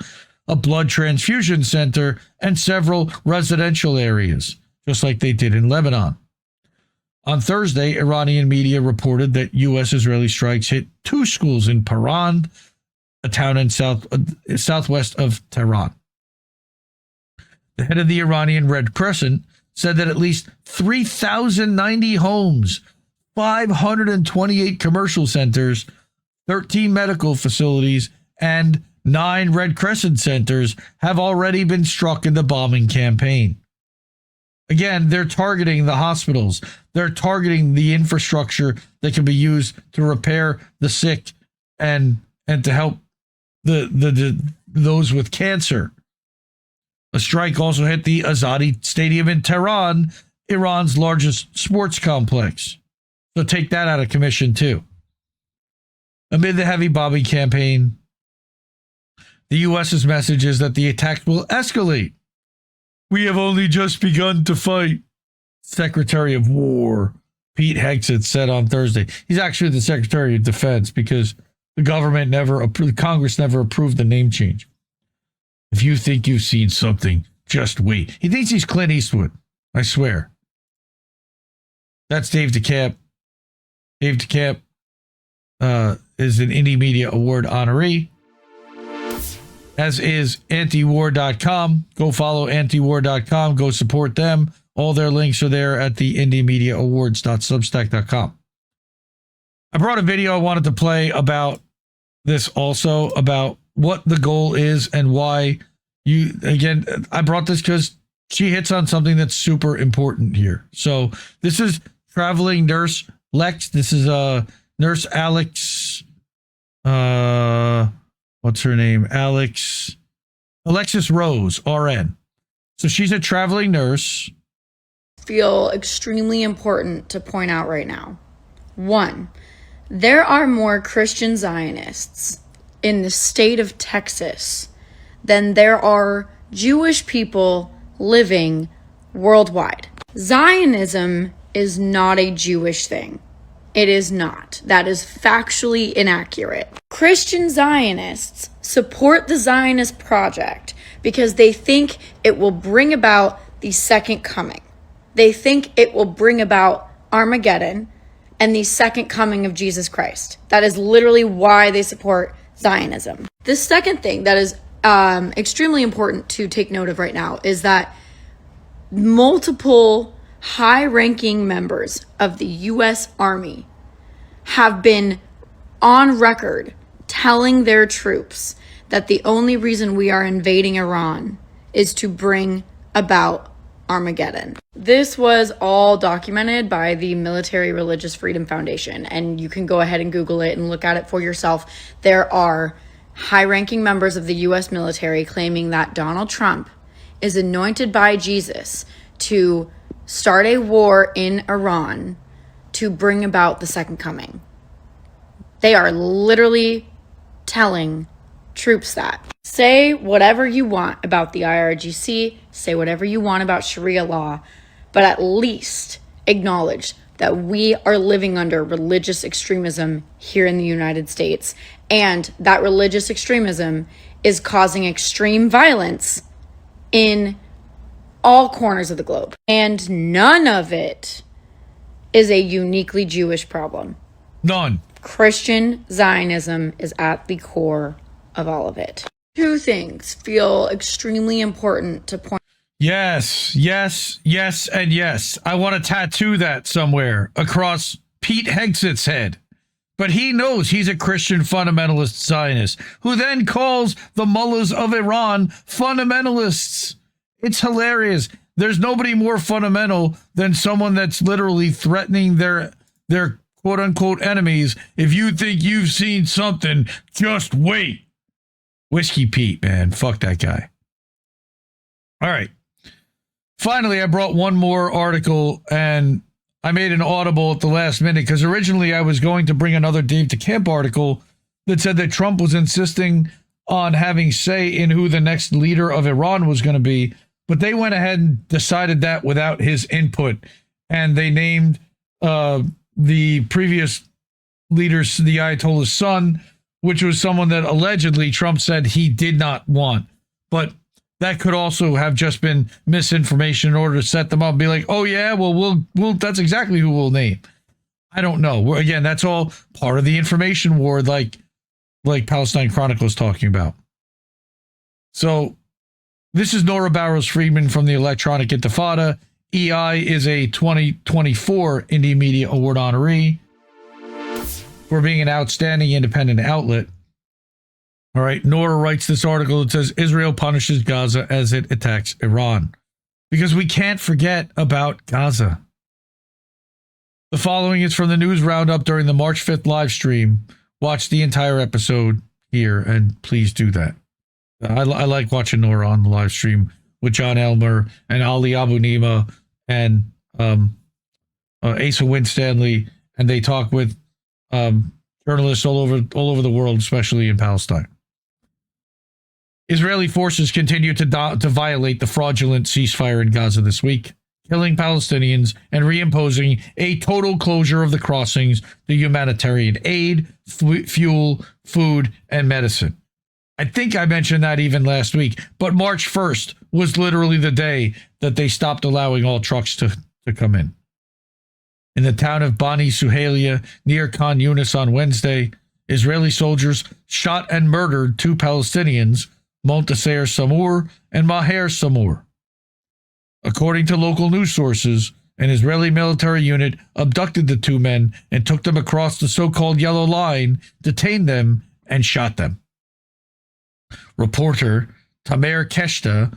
a blood transfusion center, and several residential areas, just like they did in Lebanon. On Thursday, Iranian media reported that U.S.-Israeli strikes hit 2 schools in Paran, a town in southwest of Tehran. The head of the Iranian Red Crescent said that at least 3,090 homes, 528 commercial centers, 13 medical facilities, and 9 Red Crescent centers have already been struck in the bombing campaign. Again, they're targeting the hospitals. They're targeting the infrastructure that can be used to repair the sick and to help those with cancer. A strike also hit the Azadi Stadium in Tehran, Iran's largest sports complex. So take that out of commission too. Amid the heavy bombing campaign, the U.S.'s message is that the attacks will escalate. We have only just begun to fight, Secretary of War Pete Hegseth said on Thursday. He's actually the Secretary of Defense because the government Congress never approved the name change. If you think you've seen something, just wait. He thinks he's Clint Eastwood. I swear. That's Dave DeCamp. Dave DeCamp is an Indie Media Award honoree. as is antiwar.com. Go follow antiwar.com. Go support them. All their links are there at the indiemediaawards.substack.com. I brought a video I wanted to play about this also, about what the goal is and why you, again, I brought this because she hits on something that's super important here. So this is traveling nurse Lex. This is nurse Alex. What's her name? Alexis Rose, RN. So she's a traveling nurse. Feel extremely important to point out right now. One, there are more Christian Zionists in the state of Texas than there are Jewish people living worldwide. Zionism is not a Jewish thing. It is not. That is factually inaccurate. Christian Zionists support the Zionist project because they think it will bring about the second coming. They think it will bring about Armageddon and the second coming of Jesus Christ. That is literally why they support Zionism. The second thing that is extremely important to take note of right now is that multiple high-ranking members of the U.S. Army have been on record telling their troops that the only reason we are invading Iran is to bring about Armageddon. This was all documented by the Military Religious Freedom Foundation, and you can go ahead and Google it and look at it for yourself. There are high-ranking members of the U.S. military claiming that Donald Trump is anointed by Jesus to start a war in Iran to bring about the second coming. They are literally telling troops that. Say whatever you want about the IRGC, say whatever you want about Sharia law, but at least acknowledge that we are living under religious extremism here in the United States, and that religious extremism is causing extreme violence in all corners of the globe. And none of it is a uniquely Jewish problem. None. Christian Zionism is at the core of all of it. Two things feel extremely important to point. Yes, yes, yes, and yes. I want to tattoo that somewhere across Pete Hegseth's head. But he knows he's a Christian fundamentalist Zionist who then calls the mullahs of Iran fundamentalists. It's hilarious. There's nobody more fundamental than someone that's literally threatening their quote-unquote enemies. If you think you've seen something, just wait. Whiskey Pete, man. Fuck that guy. All right. Finally, I brought one more article, and I made an audible at the last minute because originally I was going to bring another Dave DeCamp article that said that Trump was insisting on having say in who the next leader of Iran was going to be, but they went ahead and decided that without his input, and they named the previous leader, the Ayatollah's son, which was someone that allegedly Trump said he did not want. But that could also have just been misinformation in order to set them up and be like, oh yeah, well, we'll that's exactly who we'll name. I don't know. Again, that's all part of the information war, like Palestine Chronicle is talking about. So this is Nora Barrows-Friedman from the Electronic Intifada. EI is a 2024 Indie Media Award honoree for being an outstanding independent outlet. All right, Nora writes this article that says Israel punishes Gaza as it attacks Iran. Because we can't forget about Gaza. The following is from the news roundup during the March 5th live stream. Watch the entire episode here, and please do that. I like watching Nora on the live stream with John Elmer and Ali Abu Nima and Asa Winstanley, and they talk with journalists all over the world, especially in Palestine. Israeli forces continue to violate the fraudulent ceasefire in Gaza this week, killing Palestinians and reimposing a total closure of the crossings to humanitarian aid, fuel, food, and medicine. I think I mentioned that even last week, but March 1st was literally the day that they stopped allowing all trucks to come in. In the town of Bani Suhailia near Khan Yunis on Wednesday, Israeli soldiers shot and murdered 2 Palestinians Montaser Samur and Maher Samur. According to local news sources, an Israeli military unit abducted the two men and took them across the so-called Yellow Line, detained them, and shot them. Reporter Tamer Keshta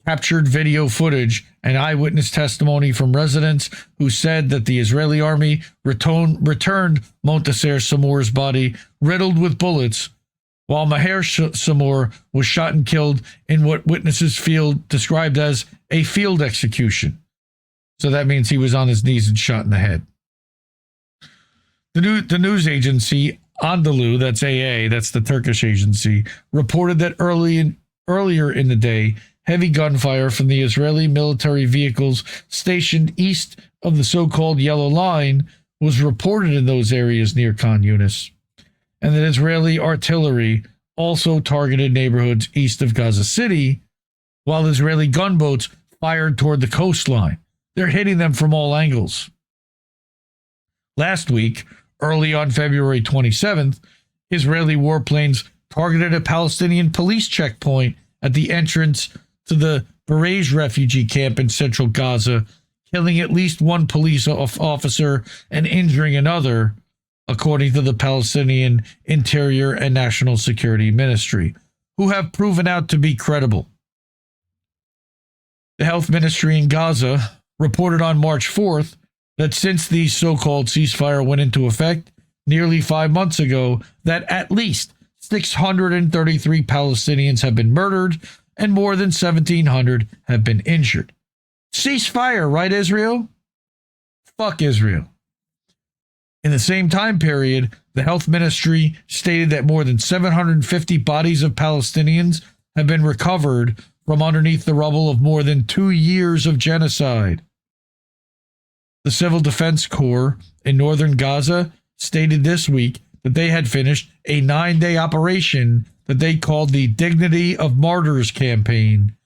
captured video footage and eyewitness testimony from residents who said that the Israeli army returned Montaser Samur's body riddled with bullets, while Maher Samur was shot and killed in what witnesses described as a field execution. So that means he was on his knees and shot in the head. The news agency Anadolu, that's AA, that's the Turkish agency, reported that earlier in the day, heavy gunfire from the Israeli military vehicles stationed east of the so-called Yellow Line was reported in those areas near Khan Yunis, and that Israeli artillery also targeted neighborhoods east of Gaza City, while Israeli gunboats fired toward the coastline. They're hitting them from all angles. Last week, early on February 27th, Israeli warplanes targeted a Palestinian police checkpoint at the entrance to the Barej refugee camp in central Gaza, killing at least one police officer and injuring another, according to the Palestinian Interior and National Security Ministry, who have proven out to be credible. The health ministry in Gaza reported on March 4th that since the so-called ceasefire went into effect nearly 5 months ago, that at least 633 Palestinians have been murdered and more than 1,700 have been injured. Ceasefire, right, Israel? Fuck Israel. In the same time period, the health ministry stated that more than 750 bodies of Palestinians have been recovered from underneath the rubble of more than 2 years of genocide. The Civil Defense Corps in northern Gaza stated this week that they had finished a 9-day operation that they called the Dignity of Martyrs campaign,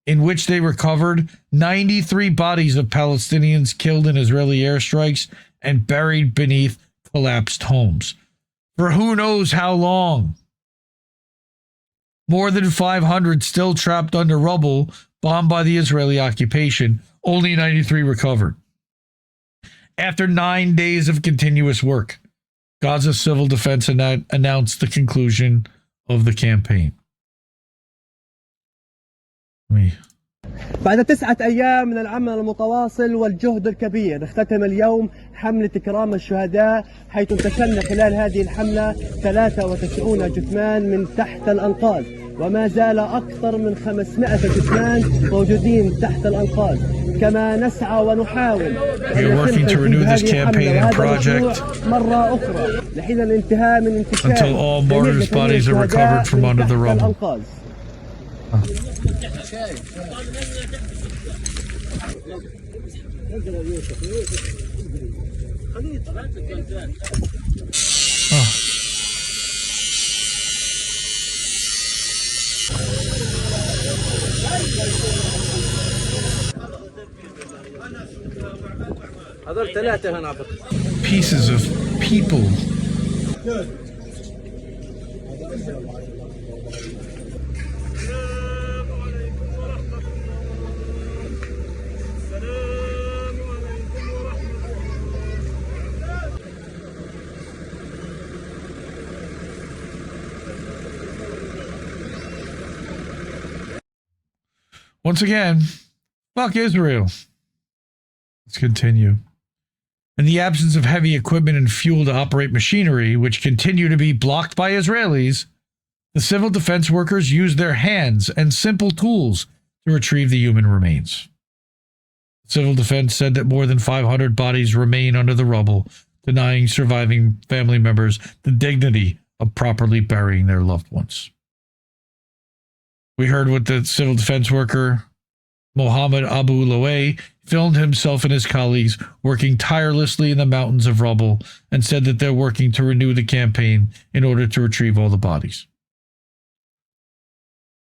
in which they recovered 93 bodies of Palestinians killed in Israeli airstrikes and buried beneath collapsed homes. For who knows how long? More than 500 still trapped under rubble, bombed by the Israeli occupation. Only 93 recovered. After 9 days of continuous work, Gaza's civil defense announced the conclusion of the campaign. بعد 9 أيام من العمل المتواصل والجهد الكبير اختتم اليوم حملة إكرام الشهداء، حيث انتشلنا خلال هذه الحملة 93 جثمان من تحت الأنقاض، وما زال أكثر من 500 جثمان موجودين تحت الأنقاض. كما نسعى ونحاول مرة أخرى لحين الانتهاء من انتشال until all martyrs' bodies are recovered from under the rubble. Pieces of people. Once again, fuck Israel. Let's continue. In the absence of heavy equipment and fuel to operate machinery, which continue to be blocked by Israelis, the civil defense workers used their hands and simple tools to retrieve the human remains. Civil defense said that more than 500 bodies remain under the rubble, denying surviving family members the dignity of properly burying their loved ones. We heard what the civil defense worker, Mohammed Abu Loay, filmed himself and his colleagues working tirelessly in the mountains of rubble and said that they're working to renew the campaign in order to retrieve all the bodies.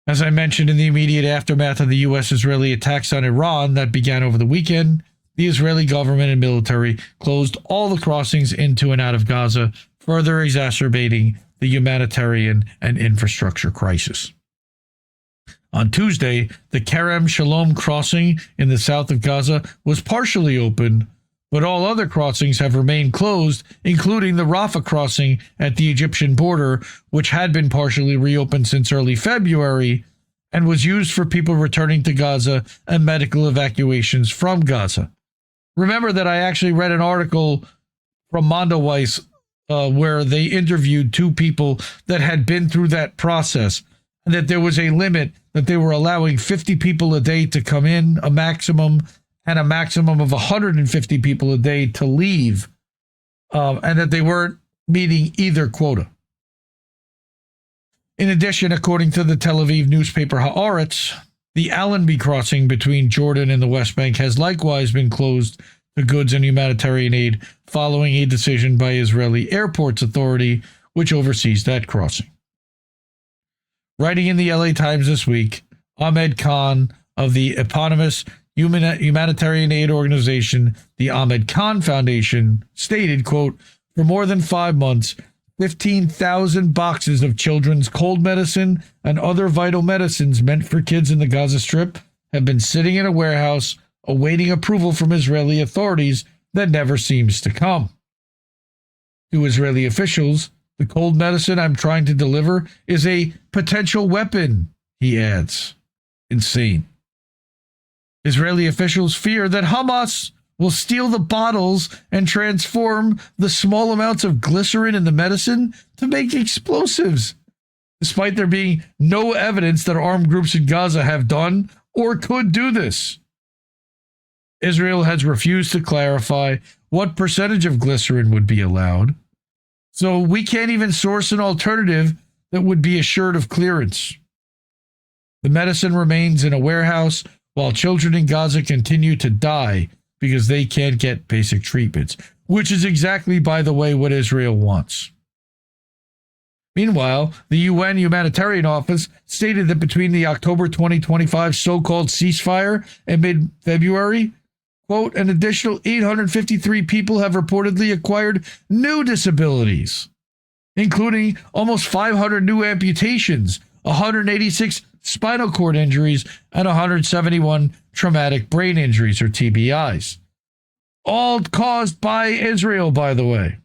As I mentioned, in the immediate aftermath of the U.S.-Israeli attacks on Iran that began over the weekend, the Israeli government and military closed all the crossings into and out of Gaza, further exacerbating the humanitarian and infrastructure crisis. On Tuesday, the Kerem Shalom crossing in the south of Gaza was partially opened, but all other crossings have remained closed, including the Rafah crossing at the Egyptian border, which had been partially reopened since early February and was used for people returning to Gaza and medical evacuations from Gaza. Remember that I actually read an article from Mondoweiss where they interviewed two people that had been through that process, and that there was a limit that they were allowing 50 people a day to come in, a maximum of 150 people a day to leave, and that they weren't meeting either quota. In addition, according to the Tel Aviv newspaper Haaretz, the Allenby crossing between Jordan and the West Bank has likewise been closed to goods and humanitarian aid following a decision by Israeli Airports Authority, which oversees that crossing. Writing in the LA Times this week, Ahmed Khan of the eponymous humanitarian aid organization, the Ahmed Khan Foundation, stated, quote, "For more than 5 months, 15,000 boxes of children's cold medicine and other vital medicines meant for kids in the Gaza Strip have been sitting in a warehouse awaiting approval from Israeli authorities that never seems to come. To Israeli officials, the cold medicine I'm trying to deliver is a potential weapon," he adds. Insane. Israeli officials fear that Hamas will steal the bottles and transform the small amounts of glycerin in the medicine to make explosives, despite there being no evidence that armed groups in Gaza have done or could do this. Israel has refused to clarify what percentage of glycerin would be allowed, so we can't even source an alternative that would be assured of clearance. The medicine remains in a warehouse while children in Gaza continue to die because they can't get basic treatments, which is exactly, by the way, what Israel wants. Meanwhile, the UN Humanitarian Office stated that between the October 2025 so-called ceasefire and mid-February, quote, an additional 853 people have reportedly acquired new disabilities, including almost 500 new amputations, 186 spinal cord injuries, and 171 traumatic brain injuries, or TBIs. All caused by Israel, by the way.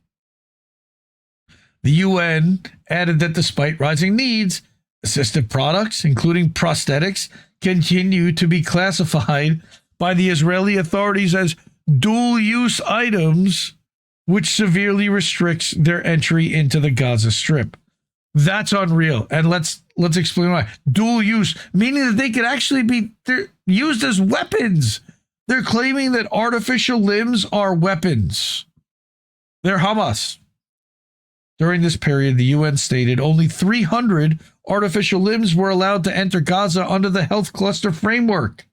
The UN added that despite rising needs, assistive products, including prosthetics, continue to be classified by the Israeli authorities as dual-use items, which severely restricts their entry into the Gaza Strip. That's unreal. And let's explain why. Dual use, meaning that they could actually be used as weapons. They're claiming that artificial limbs are weapons. They're Hamas. During this period, the UN stated only 300 artificial limbs were allowed to enter Gaza under the health cluster framework,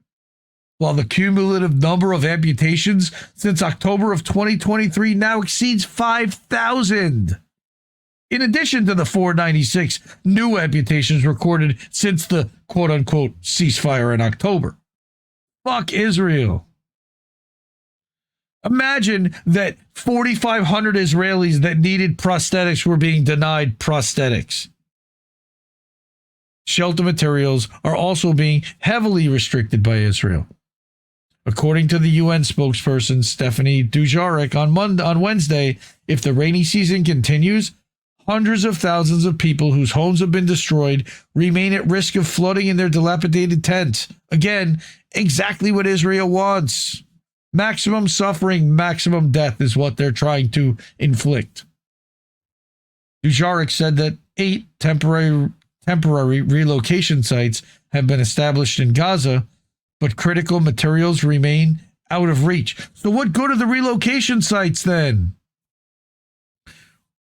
while the cumulative number of amputations since October of 2023 now exceeds 5,000. In addition to the 496 new amputations recorded since the quote-unquote ceasefire in October. Fuck Israel. Imagine that 4,500 Israelis that needed prosthetics were being denied prosthetics. Shelter materials are also being heavily restricted by Israel. According to the UN spokesperson Stephanie Dujarric on Wednesday, if the rainy season continues, hundreds of thousands of people whose homes have been destroyed remain at risk of flooding in their dilapidated tents. Again, exactly what Israel wants. Maximum suffering, maximum death is what they're trying to inflict. Dujarric said that 8 temporary relocation sites have been established in Gaza, but critical materials remain out of reach. So what good are the relocation sites then?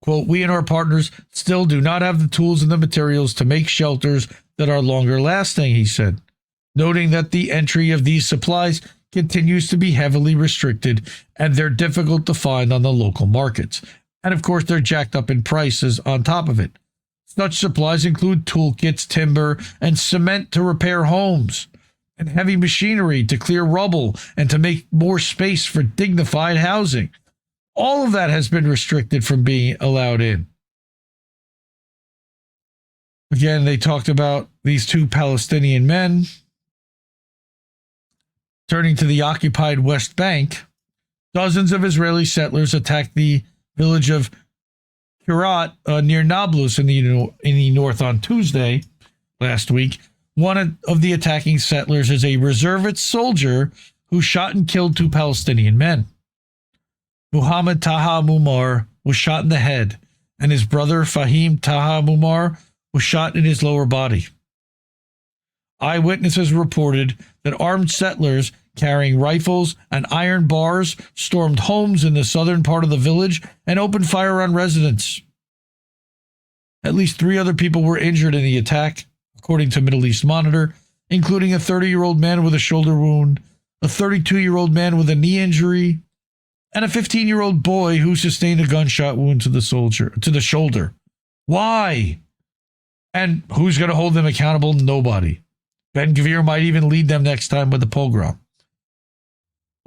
Quote, we and our partners still do not have the tools and the materials to make shelters that are longer lasting, he said, noting that the entry of these supplies continues to be heavily restricted and they're difficult to find on the local markets. And of course, they're jacked up in prices on top of it. Such supplies include toolkits, timber, and cement to repair homes, and heavy machinery to clear rubble and to make more space for dignified housing. All of that has been restricted from being allowed in. Again, they talked about these two Palestinian men. Turning to the occupied West Bank, dozens of Israeli settlers attacked the village of Kiryat near Nablus in the north on Tuesday last week. One of the attacking settlers is a reservist soldier who shot and killed two Palestinian men. Muhammad Taha Mumar was shot in the head, and his brother Fahim Taha Mumar was shot in his lower body. Eyewitnesses reported that armed settlers carrying rifles and iron bars stormed homes in the southern part of the village and opened fire on residents. At least 3 other people were injured in the attack, according to Middle East Monitor, including a 30-year-old man with a shoulder wound, a 32-year-old man with a knee injury, and a 15-year-old boy who sustained a gunshot wound to the shoulder. Why? And who's going to hold them accountable? Nobody. Ben-Gvir might even lead them next time with the pogrom.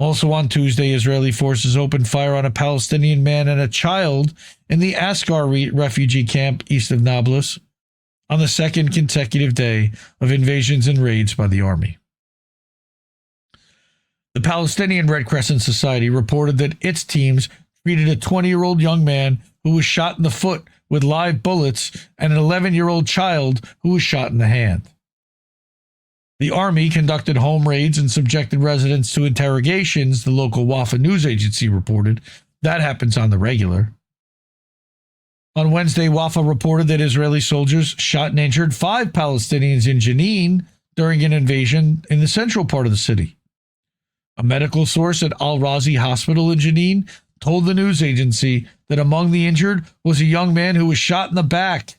Also on Tuesday, Israeli forces opened fire on a Palestinian man and a child in the Askar refugee camp east of Nablus on the second consecutive day of invasions and raids by the army. The Palestinian Red Crescent Society reported that its teams treated a 20-year-old young man who was shot in the foot with live bullets and an 11-year-old child who was shot in the hand. The army conducted home raids and subjected residents to interrogations, the local Wafa news agency reported. That happens on the regular. On Wednesday, Wafa reported that Israeli soldiers shot and injured 5 Palestinians in Jenin during an invasion in the central part of the city. A medical source at Al-Razi Hospital in Jenin told the news agency that among the injured was a young man who was shot in the back,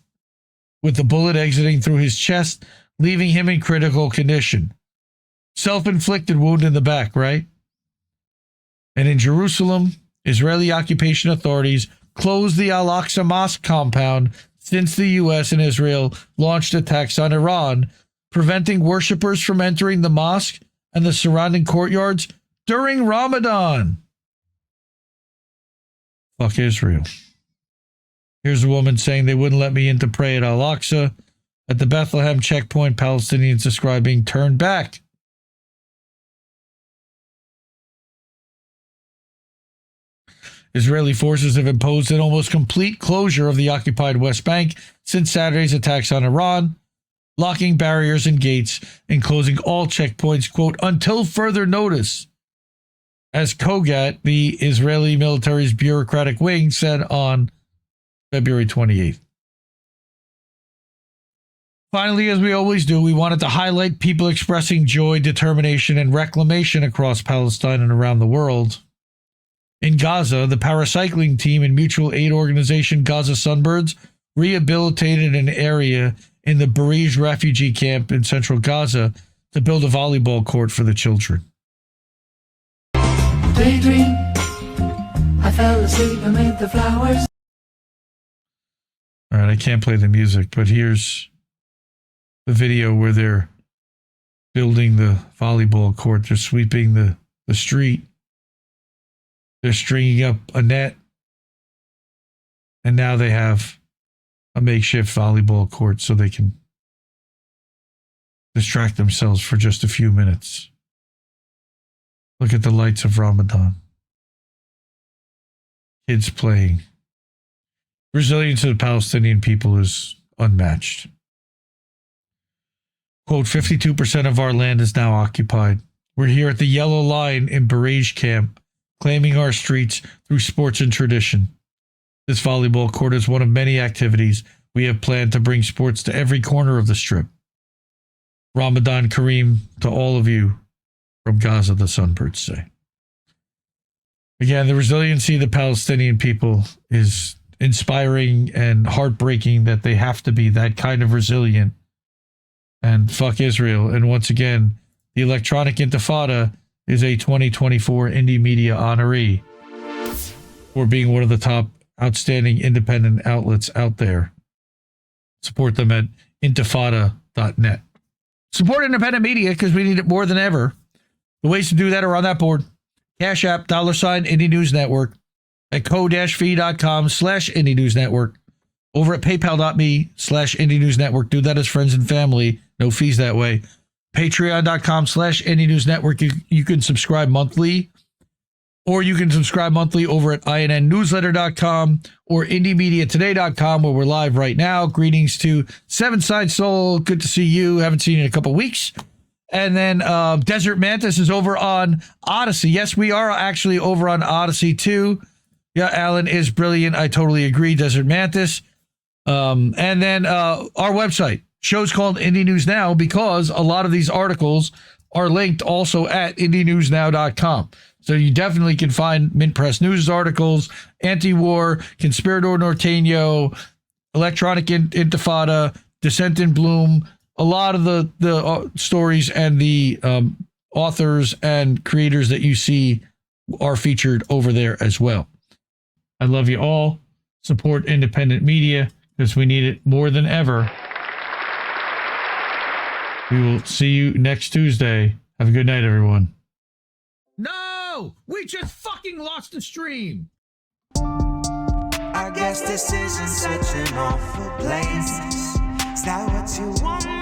with the bullet exiting through his chest, leaving him in critical condition. Self-inflicted wound in the back, right? And in Jerusalem, Israeli occupation authorities closed the Al-Aqsa Mosque compound since the U.S. and Israel launched attacks on Iran, preventing worshippers from entering the mosque and the surrounding courtyards during Ramadan. Fuck Israel. Here's a woman saying they wouldn't let me in to pray at Al-Aqsa. At the Bethlehem checkpoint, Palestinians described being turned back. Israeli forces have imposed an almost complete closure of the occupied West Bank since Saturday's attacks on Iran, locking barriers and gates and closing all checkpoints, quote, until further notice, as Kogat, the Israeli military's bureaucratic wing, said on February 28th. Finally, as we always do, we wanted to highlight people expressing joy, determination, and reclamation across Palestine and around the world. In Gaza, the paracycling team and mutual aid organization Gaza Sunbirds rehabilitated an area in the Barij refugee camp in central Gaza to build a volleyball court for the children. Daydream, I fell asleep amid the flowers. All right, I can't play the music, but here's the video where they're building the volleyball court. They're sweeping the street. They're stringing up a net. And now they have a makeshift volleyball court so they can distract themselves for just a few minutes. Look at the lights of Ramadan. Kids playing. Resilience of the Palestinian people is unmatched. Quote, 52% of our land is now occupied. We're here at the Yellow Line in Barij camp, claiming our streets through sports and tradition. This volleyball court is one of many activities we have planned to bring sports to every corner of the strip. Ramadan Kareem to all of you from Gaza, the Sunbirds say. Again, the resiliency of the Palestinian people is inspiring and heartbreaking that they have to be that kind of resilient. And fuck Israel. And once again, the Electronic Intifada is a 2024 Indie Media honoree for being one of the top outstanding independent outlets out there. Support them at intifada.net. Support independent media because we need it more than ever. The ways to do that are on that board. Cash App, $, Indie News Network, at co-fi.com/Indie News Network. over at paypal.me/IndieNewsNetwork. Do that as friends and family. No fees that way. Patreon.com/IndieNewsNetwork. You can subscribe monthly, or you can subscribe monthly over at INNnewsletter.com or IndieMediaToday.com, where we're live right now. Greetings to Seven Side Soul. Good to see you. Haven't seen you in a couple weeks. And then Desert Mantis is over on Odyssey. Yes, we are actually over on Odyssey too. Yeah, Alan is brilliant. I totally agree. Desert Mantis. And then our website. Show's called Indie News Now because a lot of these articles are linked also at IndieNewsNow.com. So you definitely can find Mint Press News articles, Antiwar, Conspirador Norteño, Electronic Intifada, Descent in Bloom. A lot of the stories and the authors and creators that you see are featured over there as well. I love you all. Support independent media because we need it more than ever. We will see you next Tuesday. Have a good night, everyone. No! We just fucking lost the stream! I guess this isn't such an awful place. Is that what you want?